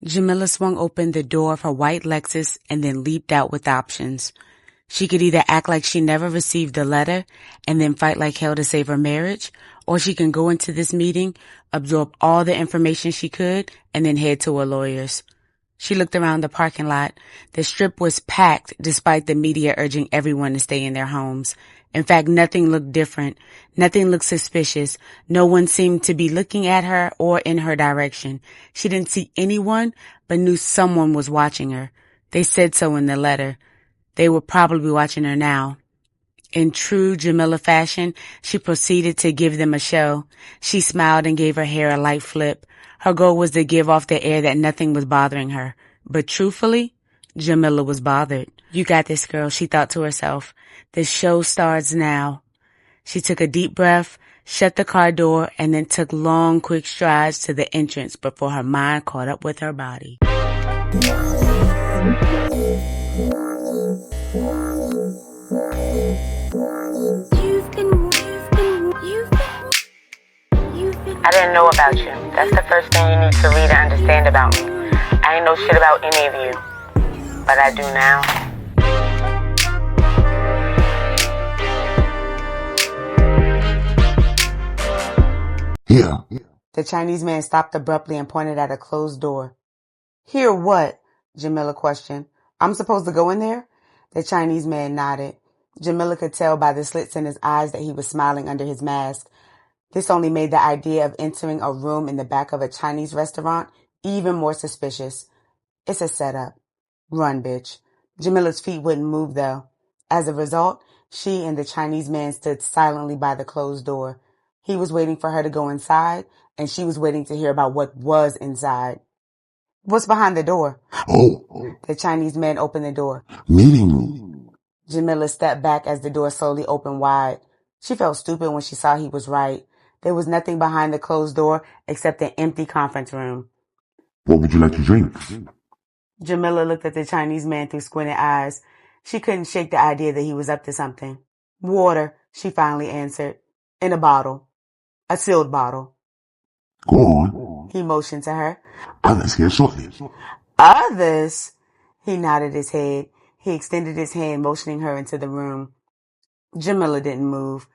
Jamila swung open the door of her white Lexus and then leaped out with options. She could either act like she never received the letter and then fight like hell to save her marriage, or she can go into this meeting, absorb all the information she could, and then head to her lawyer's. She looked around the parking lot. The strip was packed despite the media urging everyone to stay in their homes. In fact, nothing looked different. Nothing looked suspicious. No one seemed to be looking at her or in her direction. She didn't see anyone, but knew someone was watching her. They said so in the letter. They were probably watching her now. In true Jamila fashion, she proceeded to give them a show. She smiled and gave her hair a light flip. Her goal was to give off the air that nothing was bothering her. But truthfully, Jamila was bothered. You got this, girl, she thought to herself. The show starts now. She took a deep breath, shut the car door, and then took long, quick strides to the entrance before her mind caught up with her body. I didn't know about you. That's the first thing you need to read and understand about me. I ain't know shit about any of you. But I do now. Here. The Chinese man stopped abruptly and pointed at a closed door. Here what? Jamila questioned. I'm supposed to go in there? The Chinese man nodded. Jamila could tell by the slits in his eyes that he was smiling under his mask. This only made the idea of entering a room in the back of a Chinese restaurant even more suspicious. It's a setup. Run, bitch. Jamila's feet wouldn't move, though. As a result, she and the Chinese man stood silently by the closed door. He was waiting for her to go inside, and she was waiting to hear about what was inside. What's behind the door? Oh. The Chinese man opened the door. Meeting room. Jamila stepped back as the door slowly opened wide. She felt stupid when she saw he was right. There was nothing behind the closed door except an empty conference room. What would you like to drink? Jamila looked at the Chinese man through squinted eyes. She couldn't shake the idea that he was up to something. Water, she finally answered. In a bottle. A sealed bottle. Go on. He motioned to her. Others here shortly. Others? He nodded his head. He extended his hand, motioning her into the room. Jamila didn't move.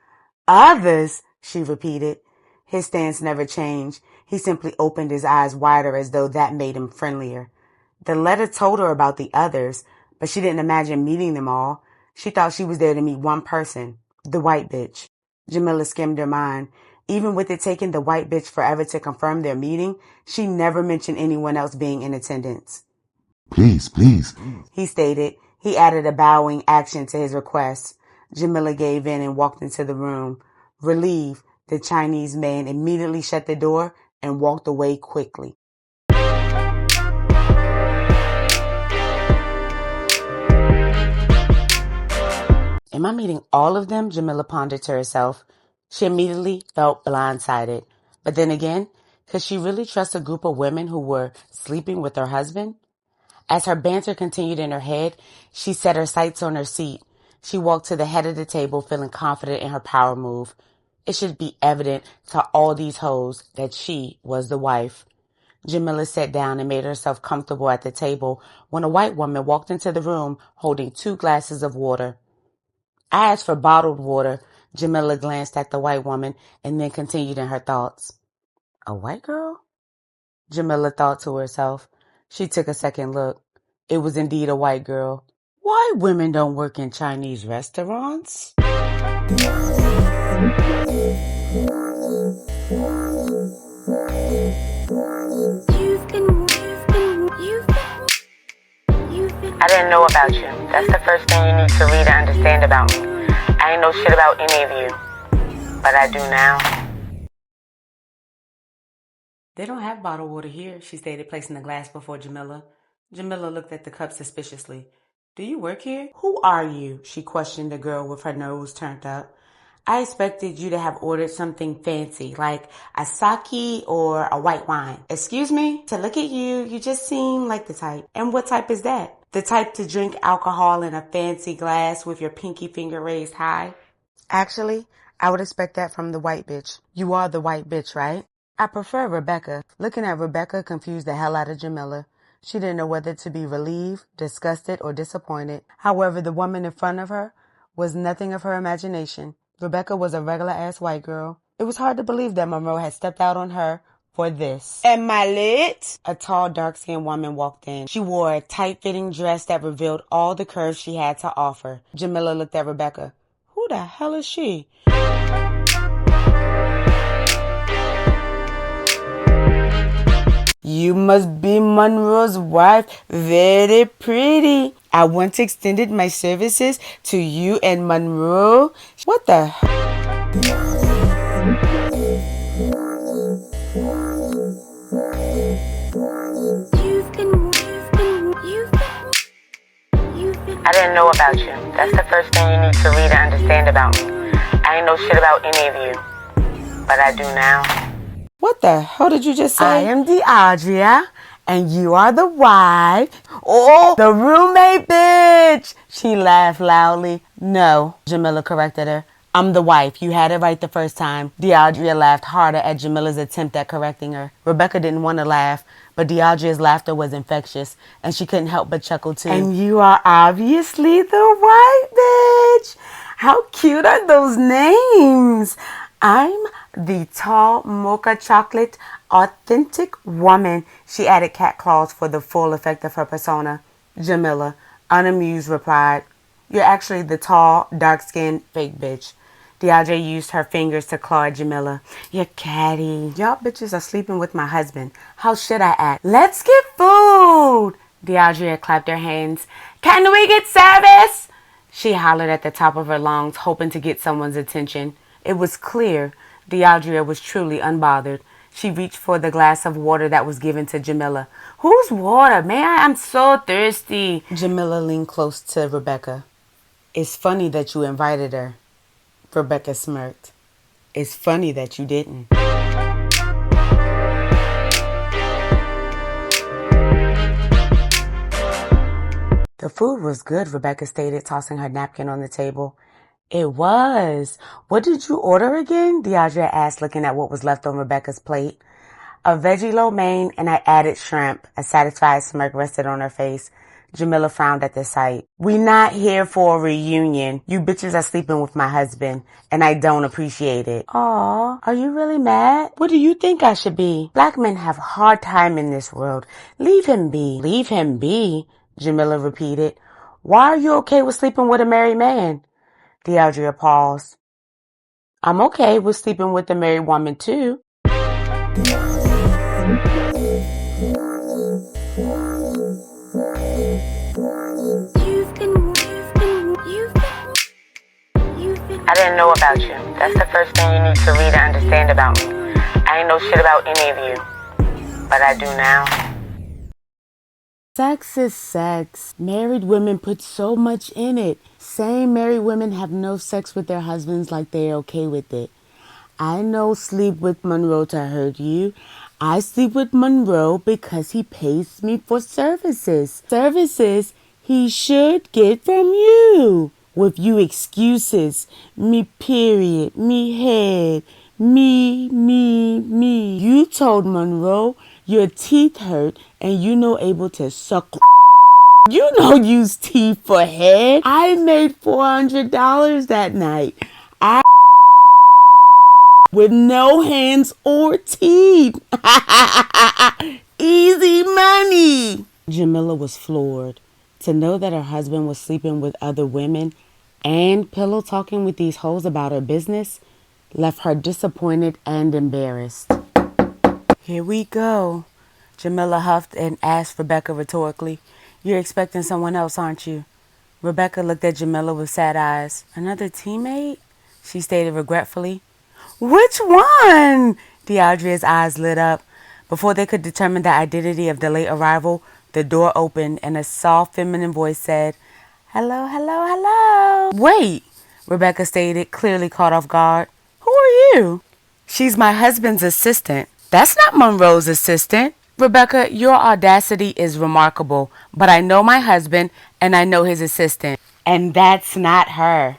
Others? She repeated. His stance never changed. He simply opened his eyes wider as though that made him friendlier. The letter told her about the others, but she didn't imagine meeting them all. She thought she was there to meet one person, the white bitch. Jamila skimmed her mind. Even with it taking the white bitch forever to confirm their meeting, she never mentioned anyone else being in attendance. Please, he stated. He added a bowing action to his request. Jamila gave in and walked into the room. Relieved, the Chinese man immediately shut the door and walked away quickly. Am I meeting all of them? Jamila pondered to herself. She immediately felt blindsided. But then again, could she really trust a group of women who were sleeping with her husband? As her banter continued in her head, she set her sights on her seat. She walked to the head of the table, feeling confident in her power move. It should be evident to all these hoes that she was the wife. Jamila sat down and made herself comfortable at the table when a white woman walked into the room holding 2 glasses of water. I asked for bottled water. Jamila glanced at the white woman and then continued in her thoughts. A white girl? Jamila thought to herself. She took a second look. It was indeed a white girl. Why women don't work in Chinese restaurants? I didn't know about you. That's the first thing you need to read and understand about me. I ain't know shit about any of you. But I do now. They don't have bottled water here, she stated, placing the glass before Jamila. Jamila looked at the cup suspiciously. Do you work here? Who are you? She questioned the girl with her nose turned up. I expected you to have ordered something fancy, like a sake or a white wine. Excuse me? To look at you, you just seem like the type. And what type is that? The type to drink alcohol in a fancy glass with your pinky finger raised high? Actually, I would expect that from the white bitch. You are the white bitch, right? I prefer Rebecca. Looking at Rebecca confused the hell out of Jamila. She didn't know whether to be relieved, disgusted, or disappointed. However, the woman in front of her was nothing of her imagination. Rebecca was a regular-ass white girl. It was hard to believe that Monroe had stepped out on her for this. Am I lit? A tall, dark-skinned woman walked in. She wore a tight-fitting dress that revealed all the curves she had to offer. Jamila looked at Rebecca. Who the hell is she? You must be Monroe's wife. Very pretty. I once extended my services to you and Monroe. What the? I didn't know about you. That's the first thing you need to read and understand about me. I ain't know shit about any of you, but I do now. What the hell did you just say? I am DeAndrea, and you are the wife. Oh, the roommate, bitch! She laughed loudly. No, Jamila corrected her. I'm the wife. You had it right the first time. DeAndrea laughed harder at Jamila's attempt at correcting her. Rebecca didn't want to laugh, but DeAndrea's laughter was infectious, and she couldn't help but chuckle too. And you are obviously the wife, bitch! How cute are those names? I'm the tall mocha chocolate authentic woman, she added cat claws for the full effect of her persona. Jamila, unamused, replied, You're actually the tall, dark-skinned fake bitch. DeAndre used her fingers to claw at Jamila. You're catty. Y'all bitches are sleeping with my husband. How should I act? Let's get food. DeAndrea clapped her hands. Can we get service? She hollered at the top of her lungs, hoping to get someone's attention. It was clear DeAndrea was truly unbothered. She reached for the glass of water that was given to Jamila. Whose water? May I? I'm so thirsty. Jamila leaned close to Rebecca. It's funny that you invited her. Rebecca smirked. It's funny that you didn't. The food was good, Rebecca stated, tossing her napkin on the table. It was. What did you order again? DeAndrea asked, looking at what was left on Rebecca's plate. A veggie lo mein, and I added shrimp. A satisfied smirk rested on her face. Jamila frowned at the sight. We not here for a reunion. You bitches are sleeping with my husband, and I don't appreciate it. Aw, are you really mad? What do you think I should be? Black men have a hard time in this world. Leave him be. Leave him be, Jamila repeated. Why are you okay with sleeping with a married man? DeAndrea paused. I'm okay with sleeping with a married woman, too. I didn't know about you. That's the first thing you need to read and understand about me. I ain't know shit about any of you, but I do now. Sex is sex. Married women put so much in it. Same married women have no sex with their husbands like they're okay with it. I know sleep with Monroe to hurt you. I sleep with Monroe because he pays me for services. Services he should get from you. With you excuses. Me period. Me head. Me. You told Monroe your teeth hurt and you no able to suck. You no use teeth for head. I made $400 that night. With no hands or teeth. Easy money. Jamila was floored. To know that her husband was sleeping with other women and pillow talking with these hoes about her business left her disappointed and embarrassed. Here we go. Jamila huffed and asked Rebecca rhetorically, You're expecting someone else, aren't you? Rebecca looked at Jamila with sad eyes. Another teammate? She stated regretfully. Which one? DeAndrea's eyes lit up. Before they could determine the identity of the late arrival, the door opened and a soft feminine voice said, Hello. Wait, Rebecca stated, clearly caught off guard. Who are you? She's my husband's assistant. That's not Monroe's assistant. Rebecca, your audacity is remarkable, but I know my husband and I know his assistant, and that's not her.